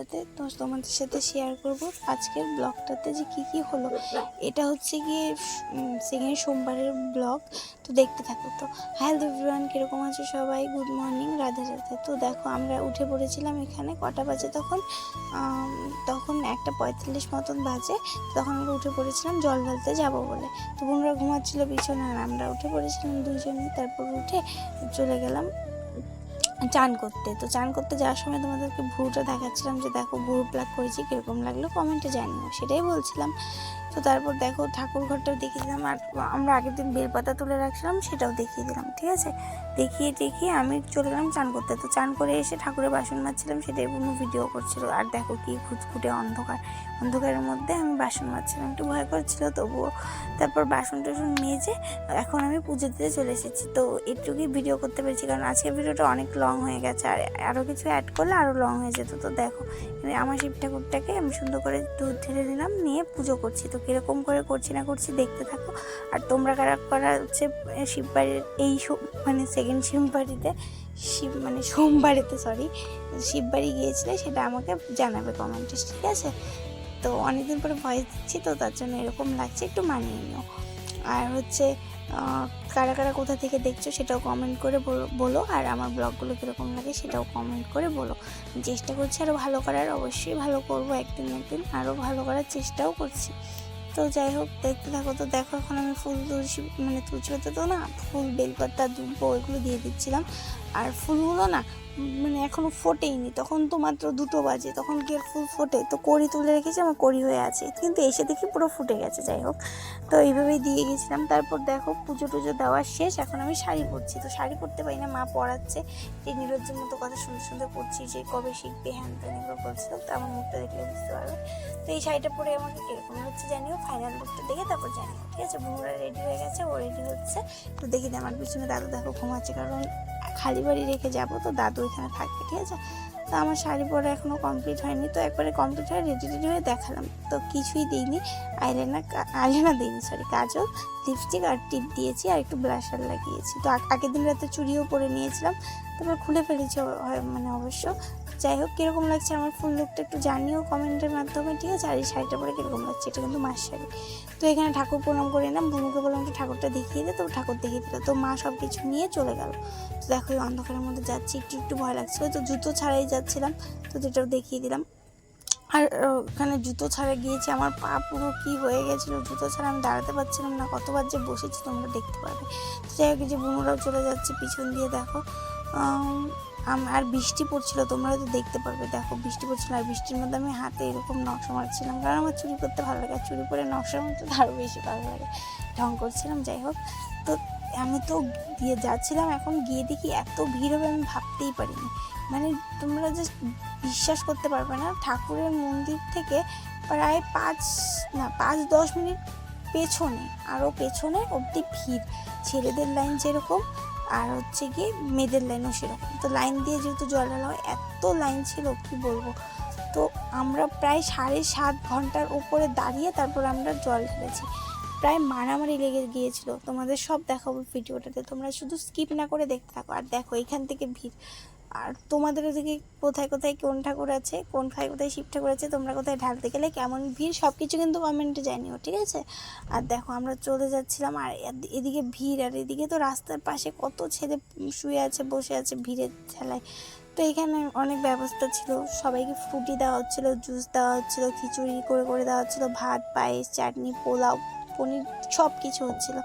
সাথে, তো তোমাদের সাথে শেয়ার করব আজকের ব্লগটাতে যে কী হলো। এটা হচ্ছে গিয়ে সেকেন্ড সোমবারের ব্লগ, তো দেখতে থাকো। তো হ্যালো এভরিওয়ান, কীরকম আছো সবাই? Good morning, Radhe Radhe. তো দেখো আমরা উঠে পড়েছিলাম। এখানে কটা বাজে তখন? তখন 1:45 মতন বাজে। তখন আমরা উঠে পড়েছিলাম জল ঢালতে যাবো বলে। তো বোনরা ঘুমাচ্ছিল পিছনে, আর আমরা উঠে পড়েছিলাম দুজনে। তারপর উঠে চলে গেলাম চান করতে। তো চান করতে যাওয়ার সময় তোমাদেরকে ভুরুটা দেখাচ্ছিলাম, যে দেখো ভুরু প্লাক করেছি, কীরকম লাগলো কমেন্টে জানিও, সেটাই বলছিলাম। তো তারপর দেখো ঠাকুর ঘরটাও দেখিয়ে দিলাম, আর আমরা আগের দিন বেলপাতা তুলে রাখছিলাম সেটাও দেখিয়ে দিলাম। ঠিক আছে, দেখিয়ে আমি চলে গেলাম চান করতে। তো চান করে এসে ঠাকুরের বাসন মাজছিলাম, সেটাই কোনো ভিডিও করছিল। আর দেখো কি খুঁতখুঁটে অন্ধকারের মধ্যে আমি বাসন মাজছিলাম, একটু ভয় করছিল তবুও। তারপর বাসন টাসন মেজে এখন আমি পুজো দিতে চলে এসেছি। তো এটুকুই ভিডিও করতে পেরেছি, কারণ আজকের ভিডিওটা অনেক লং হয়ে গেছে, আর আরও কিছু অ্যাড করলে আরও লং হয়ে যেত। তো দেখো আমার শিব ঠাকুরটাকে আমি সুন্দর করে দুধ ঢেলে দিলাম, নিয়ে পুজো করছি। তো কীরকম করে করছি না করছি দেখতে থাকো। আর তোমরা কারা করা হচ্ছে শিববাড়ির এই মানে সেকেন্ড সোমবারেতে শিববাড়ি গিয়েছিলে, সেটা আমাকে জানাবে কমেন্টে, ঠিক আছে? তো অনেকদিন পরে ভয়েস দিচ্ছি, তো তার জন্য এরকম লাগছে, একটু মানিয়ে নিও। আর হচ্ছে কারা কারা কোথা থেকে দেখছো সেটাও কমেন্ট করে বলো, আর আমার ব্লগগুলো কীরকম লাগে সেটাও কমেন্ট করে বলো। চেষ্টা করছি আরও ভালো করার, অবশ্যই ভালো করবো, একদিন আরও ভালো করার চেষ্টাও করছি। তো যাই হোক, দেখতে থাকো। তো দেখো এখন আমি তুলসী পাতা তো না, ফুল, বেলপাতা, দুব্বো এগুলো দিয়ে দিচ্ছিলাম। আর ফুলগুলো না এখনও ফোটেইনি, তখন তো মাত্র 2টো বাজে, তখন কি আর ফুল ফোটে? তো কড়ি তুলে রেখেছি, আমার কড়ি হয়ে আছে, কিন্তু এসে দেখি পুরো ফুটে গেছে। যাই হোক, তো এইভাবেই দিয়ে গেছিলাম। তারপর দেখো পুজো টুজো দেওয়া শেষ, এখন আমি শাড়ি পরছি। তো শাড়ি পরতে পারি না, মা পরাচ্ছে, এই নিরজ্জের মতো কথা সুন্দর পরছি, যে কবে শিখবে হ্যান ত্যান এগুলো বলছিল। তো আমার মুখটা দেখলে বুঝতে পারবে। তো এই শাড়িটা পরে আমাকে কীরকম হচ্ছে জানিও, ফাইনাল লুকটা দেখে তারপর জানিও, ঠিক আছে? বোনরা রেডি হয়ে গেছে, ও রেডি হচ্ছে। তো দেখি আমার পিছনে দাদু দেখো ঘুমাচ্ছে, কারণ খালি বাড়ি রেখে যাবো, তো দাদু এখানে থাকবে, ঠিক আছে? তো আমার শাড়ি পরে এখনও কমপ্লিট হয়নি, তো একবারে কমপ্লিট হয়ে রেডি হয়ে দেখালাম। তো কিছুই দিইনি, আইলাইনার দিইনি, কাজল, লিপস্টিক আর টিপ দিয়েছি, আর একটু ব্লাশার লাগিয়েছি। তো আগের দিন রাতে চুড়িও পরে নিয়েছিলাম, তারপর খুলে ফেলেছি অবশ্য। যাই হোক, কীরকম লাগছে আমার ফুল লুকটা একটু জানিও কমেন্টের মাধ্যমে, ঠিক আছে? আর এই শাড়িটা পরে কীরকম লাগছে, এটা কিন্তু মার শাড়ি। তো এখানে ঠাকুর প্রণাম করে নিলাম, বুনুকে বললাম একটু ঠাকুরটা দেখিয়ে দে, তো ঠাকুর দেখিয়ে দিল। তো মা সব কিছু নিয়ে চলে গেল। তো দেখো এই অন্ধকারের মধ্যে যাচ্ছি, একটু ভয় লাগছিল, তো জুতো ছাড়াই যাচ্ছিলাম, তো যেটাও দেখিয়ে দিলাম। আর ওখানে জুতো ছাড়া গিয়েছি, আমার পা পুরো কী হয়ে গেছিলো, জুতো ছাড়া আমি দাঁড়াতে পারছিলাম না, কতবার যে বসেছি তোমরা দেখতে পাবে। তো যাই হোক, যে বুনুরাও চলে যাচ্ছে পিছন দিয়ে, দেখো। আর বৃষ্টি পড়ছিল, তোমরা হয়তো দেখতে পারবে। দেখো বৃষ্টি পড়ছিল, আর বৃষ্টির মধ্যে আমি হাতে এরকম নকশা মারছিলাম, কারণ আমার চুরি করতে ভালো লাগে, আর চুরি করে নকশা মারতে আরও বেশি ভালো লাগে, ঢং করছিলাম। যাই হোক, তো আমি তো যাচ্ছিলাম, এখন গিয়ে দেখি এত ভিড় হবে আমি ভাবতেই পারিনি। তোমরা যে বিশ্বাস করতে পারবে না, ঠাকুরের মন্দির থেকে প্রায় 5-10 মিনিট পেছনে, আরও পেছনে অবধি ভিড়, ছেলেদের লাইন যেরকম, আর হচ্ছে গিয়ে মেয়েদের লাইনও সেরকম। তো লাইন দিয়ে যেহেতু জল ঢালা হয়, এত লাইন ছিল কি বলবো। তো আমরা প্রায় 7.5 ঘন্টার ওপরে দাঁড়িয়ে তারপর আমরা জল ঢেলেছি, প্রায় মারামারি লেগে গিয়েছিল। তোমাদের সব দেখাবো ভিডিওটাতে, তোমরা শুধু স্কিপ না করে দেখতে থাকো। আর দেখো এখান থেকে ভিড়, আর তোমাদের ওদিকে কোথায় কোন ঠাকুর আছে, কোথায় শিব ঠাকুর আছে, তোমরা কোথায় ঢালতে গেলে কেমন ভিড়, সব কিছু কিন্তু কমেন্টে জানিও, ঠিক আছে? আর দেখো আমরা চলে যাচ্ছিলাম, আর এদিকে ভিড়, আর এদিকে তো রাস্তার পাশে কত ছেলে শুয়ে আছে, বসে আছে ভিড়ের ঠেলায়। তো এখানে অনেক ব্যবস্থা ছিল, সবাইকে ফ্রুটি দেওয়া হচ্ছিলো, জুস দেওয়া হচ্ছিলো, খিচুড়ি করে দেওয়া হচ্ছিলো, ভাত, পায়েস, চাটনি, পোলাও, পনির, সব কিছু হচ্ছিলো।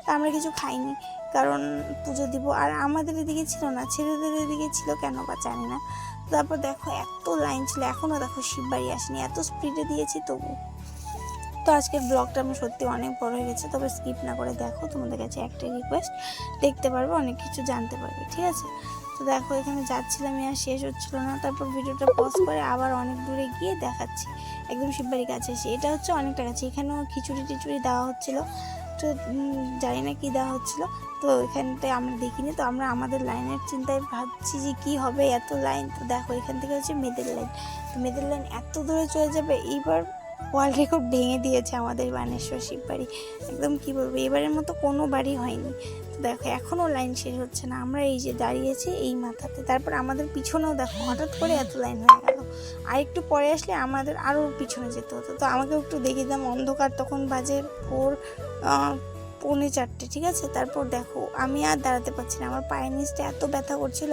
তা আমরা কিছু খাইনি, কারণ পুজো দিব। আর আমাদের এদিকে ছিল না, ছেলেদের এদিকে ছিল, কেন বা জানি না। তারপর দেখো এত লাইন ছিল, এখনও দেখো শিববাড়ি আসেনি, এত স্পিডে দিয়েছি তবু। তো আজকের ব্লগটা আমার সত্যি অনেক বড় হয়ে গেছে, তবে স্কিপ না করে দেখো, তোমাদের কাছে একটাই রিকোয়েস্ট, দেখতে পারবে, অনেক কিছু জানতে পারবে, ঠিক আছে? তো দেখো এখানে যাচ্ছিলাম, আর শেষ হচ্ছিলো না, তারপর ভিডিওটা পজ করে আবার অনেক দূরে গিয়ে দেখাচ্ছি, একদম শিববাড়ির কাছে এসে। এটা হচ্ছে অনেকটা কাছে, এখানেও খিচুড়ি দেওয়া হচ্ছিলো, তো জানি না কী দেওয়া হচ্ছিলো। তো এখানটায় আমরা দেখিনি, তো আমরা আমাদের লাইনের চিন্তায় ভাবছি যে কী হবে এত লাইন। তো দেখো এখান থেকে হচ্ছে মেয়েদের লাইন, তো মেয়েদের লাইন এত দূরে চলে যাবে। এইবার ওয়ার্ল্ড রেকর্ড ভেঙে দিয়েছে আমাদের বানেশ্বর শিববাড়ি। একদম কী বলবো, এবারের মতো কোনো বাড়ি হয়নি। তো দেখো এখনও লাইন শেষ হচ্ছে না, আমরা এই যে দাঁড়িয়েছি এই মাথাতে, তারপর আমাদের পিছনেও দেখো হঠাৎ করে এত লাইন হয়ে গেল। আর একটু পরে আসলে আমাদের আরও পিছনে যেতে হতো। তো আমাকেও একটু দেখিয়ে দিলাম, অন্ধকার তখন বাজে ভোর 3:45, ঠিক আছে। তারপর দেখো আমি আর দাঁড়াতে পারছি না, আমার পায়ের নিচটা এত ব্যথা করছিল,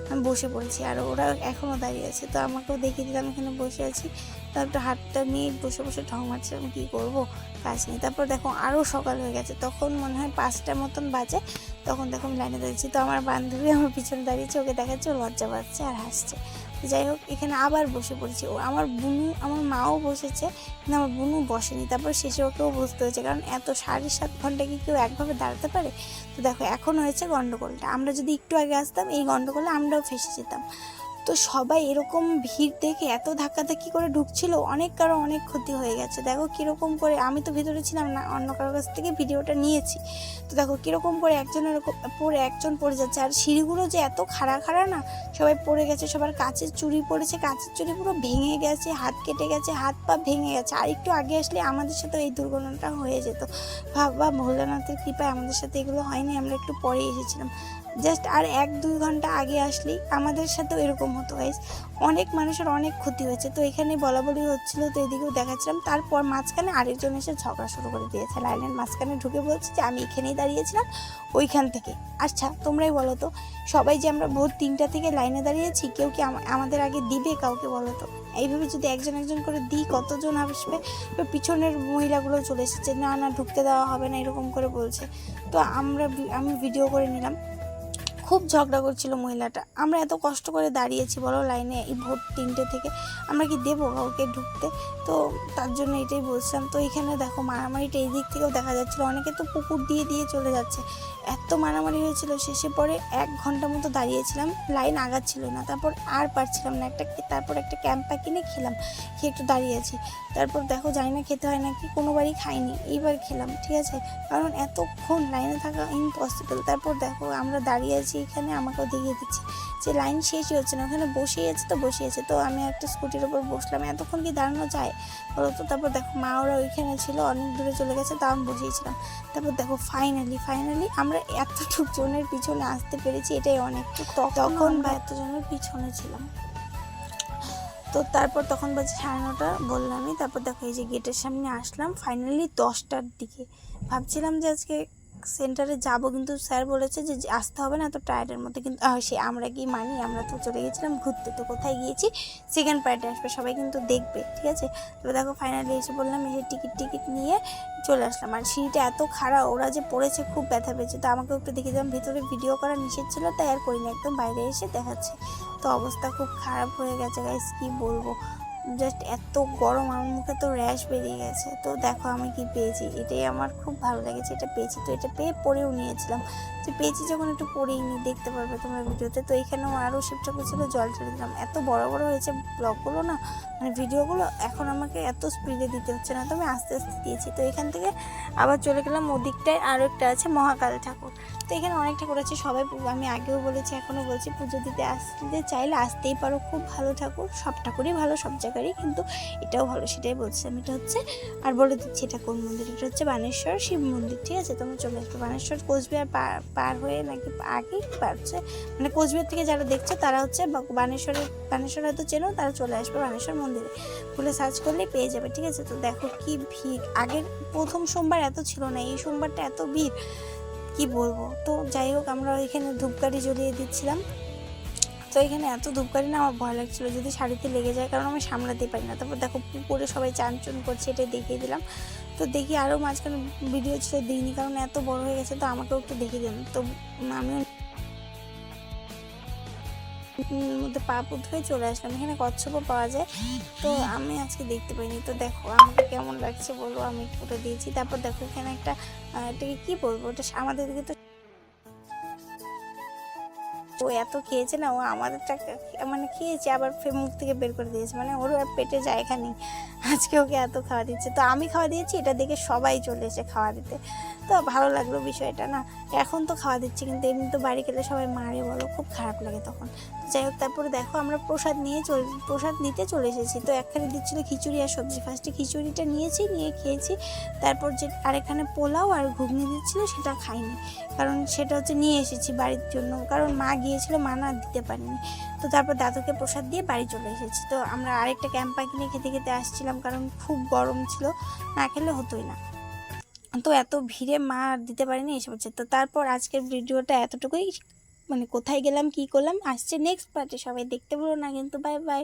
আমি বসে পড়েছি। আর ওরা এখনও দাঁড়িয়ে আছে, তো আমাকেও দেখিয়ে দিলাম এখানে বসে আছি। তারপর হাতটা নিয়ে বসে বসে ঢং মারছিলাম, কী করবো কাজ নেই। তারপর দেখো আরও সকাল হয়ে গেছে, তখন মনে হয় 5টার মতন বাজে। তখন দেখো আমি লাইনে দাঁড়িয়েছি, তো আমার বান্ধবী আমার পিছনে দাঁড়িয়েছে, ওকে দেখাচ্ছে, ও লজ্জা পাচ্ছে আর হাসছে। যাই হোক এখানে আবার বসে পড়েছি। ও আমার বুনু, আমার মাও বসেছে, কিন্তু আমার বুনু বসেনি। তারপর শেষে ওকেও বসতে হয়েছে, কারণ এত 7.5 ঘন্টা কি কেউ একভাবে দাঁড়াতে পারে। তো দেখো এখন হয়েছে গন্ডগোলটা, আমরা যদি একটু আগে আসতাম এই গন্ডগোলে আমরাও ফেসে যেতাম। তো সবাই এরকম ভিড় দেখে এত ধাক্কাধাক্কি করে ঢুকছিল, অনেক কারো অনেক ক্ষতি হয়ে গেছে। দেখো কীরকম করে, আমি তো ভিতরে ছিলাম না, অন্য কারোর কাছ থেকে ভিডিওটা নিয়েছি। তো দেখো কীরকম করে একজনের পরে একজন পড়ে যাচ্ছে। আর সিঁড়িগুলো যে এত খাড়া খাড়া না, সবাই পড়ে গেছে, সবার কাচের চুড়ি পড়েছে, কাচের চুড়ি পুরো ভেঙে গেছে, হাত কেটে গেছে, হাত পা ভেঙে গেছে। আর একটু আগে আসলে আমাদের সাথে এই দুর্ঘটনাটা হয়ে যেত। ভাববা ভোলানাথের কৃপায় আমাদের সাথে এগুলো হয়নি, আমরা একটু পরে এসেছিলাম। জাস্ট আর 1-2 ঘন্টা আগে আসলেই আমাদের সাথেও এরকম হতো গাইস। অনেক মানুষের অনেক ক্ষতি হয়েছে। তো এখানে বলাবলি হচ্ছিলো, তো এদিকেও দেখাচ্ছিলাম। তারপর মাঝখানে আরেকজন এসে ঝগড়া শুরু করে দিয়েছে, লাইনের মাঝখানে ঢুকে বলছে যে আমি এখানেই দাঁড়িয়েছিলাম ওইখান থেকে। আচ্ছা তোমরাই বলো তো, সবাই যে আমরা ভোর 3টা থেকে লাইনে দাঁড়িয়েছি, কেউ কি আমাদের আগে দিবে কাউকে? বলো তো। এইভাবে যদি একজন একজন করে দিই কতজন আসবে? পিছনের মহিলাগুলো চলে এসেছে, না না ঢুকতে দেওয়া হবে না, এরকম করে বলছে। তো আমি ভিডিও করে নিলাম। খুব ঝগড়া করছিল মহিলাটা। আমরা এত কষ্ট করে দাঁড়িয়েছি বলো লাইনে, এই ভোর 3টে থেকে, আমরা কি দেবো কাউকে ঢুকতে? তো তার জন্য এটাই বলছিলাম। তো এখানে দেখো মারামারিটা এই দিক থেকেও দেখা যাচ্ছিলো, অনেকে তো পুকুর দিয়ে দিয়ে চলে যাচ্ছে। এত মারামারি হয়েছিল, শেষে পরে 1 ঘন্টা মতো দাঁড়িয়েছিলাম, লাইন আগাচ্ছিল না। তারপর আর পারছিলাম না, তারপর একটা ক্যাম্পা কিনে খেলাম, খেয়ে একটু দাঁড়িয়ে আছি। তারপর দেখো জানি না খেতে হয় নাকি, কোনোবারই খাইনি, এইবার খেলাম, ঠিক আছে, কারণ এতক্ষণ লাইনে থাকা ইম্পসিবল। তারপর দেখো আমরা দাঁড়িয়ে আছি এখানে, আমাকেও দেখিয়ে দিচ্ছি যে লাইন শেষই হচ্ছে না, ওখানে বসেই আছে। তো বসে আছে, তো আমি একটা স্কুটির ওপর বসলাম, এতক্ষণ কি দাঁড়ানো যায় বলো তো? তারপর দেখো মা ওরা ওইখানে ছিল, অনেক দূরে চলে গেছে, তাও আমি বসেছিলাম। তারপর দেখো ফাইনালি আমরা এতটুক জনের পিছনে আসতে পেরেছি, এটাই অনেক। তখন বা এতজনের পিছনে ছিলাম। তো তারপর তখন বাজে 9:30, বললামই। তারপর দেখো এই যে গেটের সামনে আসলাম ফাইনালি 10টার দিকে। ভাবছিলাম যে আজকে সেন্টারে যাব, কিন্তু স্যার বলেছে যে আসতে হবে না, তো টায়ার্ডের মধ্যে। কিন্তু আমরা কি মানি, আমরা তো চলে গেছিলাম ঘুরতে। তো কোথায় গিয়েছি, সেকেন্ড পার্টে আসবে, সবাই কিন্তু দেখবে, ঠিক আছে। তো দেখো ফাইনালি এসে বললাম, এসে টিকিট নিয়ে চলে আসলাম। আর সিঁড়িটা এত খারাপ, ওরা যে পড়েছে খুব ব্যথা পেয়েছে। তো আমাকেও একটু দেখে দিলাম, ভিতরে ভিডিও করা নিষেধ ছিল, তাই আর করিনি, একদম বাইরে এসে দেখাচ্ছে। তো অবস্থা খুব খারাপ হয়ে গেছে গাইস, কি বলবো, জাস্ট এত গরম, আমার মুখে তো র্যাশ বেরিয়ে গেছে। তো দেখো আমি কি পেয়েছি, এটাই আমার খুব ভালো লেগেছে, এটা পেয়েছি। তো এটা পেয়ে পরেও নিয়েছিলাম, তো পেয়েছি যখন একটু পরেই নিই, দেখতে পারবে তোমরা ভিডিওতে। তো এখানেও আরও শিব ঠাকুর ছিল, জল ঢেলে দিলাম। এত বড় বড় হয়েছে ব্লগগুলো না, মানে ভিডিওগুলো, এখন আমাকে এত স্পিডে দিতে হচ্ছে না, তো আমি আস্তে আস্তে দিয়েছি। তো এখান থেকে আবার চলে গেলাম ওদিকটায়, আরও একটা আছে মহাকাল ঠাকুর। তো এখানে অনেক ঠাকুর আছে, সবাই, আমি আগেও বলেছি এখনও বলছি, পুজো দিতে আসতে চাইলে আসতেই পারো, খুব ভালো ঠাকুর, সব ঠাকুরই ভালো সব জায়গারই, কিন্তু এটাও ভালো, সেটাই বলছিলাম। এটা হচ্ছে, আর বলে দিচ্ছি এটা কোন মন্দির, এটা হচ্ছে বানেশ্বর শিব মন্দির, ঠিক আছে। তোমরা চলে আসবে বানেশ্বর, কোচবিহার পার হয়ে নাকি আগেই পারছে, মানে কোচবিহার থেকে যারা দেখছো তারা হচ্ছে বানেশ্বর হয়তো চেনো, তারা চলে আসবে বানেশ্বর মন্দিরে, খুলে সার্চ করলেই পেয়ে যাবে, ঠিক আছে। তো দেখো কি ভিড়, আগের প্রথম সোমবার এত ছিল না, এই সোমবারটা এত ভিড়, কি বলবো। তো যাই হোক আমরা এখানে ধূপকাঠি জ্বলিয়ে দিচ্ছিলাম। তো এখানে এত ধূপকাঠি না, আমার ভয় লাগছিলো যদি শাড়িতে লেগে যায়, কারণ আমি সামলাতে পারি না। তারপর দেখো পুকুরে সবাই চান করছে, এটাই দেখিয়ে দিলাম। তো দেখি আরও মাঝখানে ভিডিও ছিল, দিইনি, কারণ এত বড় হয়ে গেছে, তো আমাকেও একটু দেখিয়ে দিলাম। তো আমিও মধ্যে পা পুত হয়ে চলে আসলাম। এখানে কচ্ছপও পাওয়া যায়, তো আমি আজকে দেখতে পাইনি। তো দেখো আমাকে কেমন লাগছে বলো, আমি পুরো দিয়েছি। তারপর দেখো এখানে একটা, এটাকে কী বলবো, ওটা আমাদের দিকে তো ও এত খেয়েছে না, ও আমাদেরটা মানে খেয়েছে, আবার মুখ থেকে বের করে দিয়েছে, মানে ওর আর পেটে জায়গা নেই। আজকে ওকে এত খাওয়া দিচ্ছে। তো আমি খাওয়া দিয়েছি, এটা দেখে সবাই চলে এসে খাওয়া দিতে। তো ভালো লাগলো বিষয়টা না। এখন তো খাওয়া দিচ্ছি, কিন্তু এমনি তো বাড়ি গেলে সবাই মারে বলো, খুব খারাপ লাগে তখন। যাই হোক, তারপরে দেখো আমরা প্রসাদ নিতে চলে এসেছি। তো একখানে দিচ্ছিল খিচুড়ি আর সবজি। ফার্স্টে খিচুড়িটা নিয়েছি, নিয়ে খেয়েছি। তারপর যে আরেকখানে পোলাও আর ঘুগনি দিচ্ছিল সেটা খাইনি, কারণ সেটা হচ্ছে নিয়ে এসেছি বাড়ির জন্য, কারণ মা গিয়েছিল, মা না দিতে পারেনি। তো তারপর দাদুকে প্রসাদ দিয়ে বাড়ি চলে এসেছি। তো আমরা আরেকটা ক্যাম্পা কিনে খেতে খেতে আসছিলাম, কারণ খুব গরম ছিল, না খেলে হতোই না। তো এত ভিড়ে মা আর দিতে পারেনি, এসে পড়ছে। তো তারপর আজকের ভিডিওটা এতটুকুই, মানে কোথায় গেলাম কী করলাম আসছে নেক্সট পার্টে, সবাই দেখতে ভুলো না কিন্তু। Bye bye.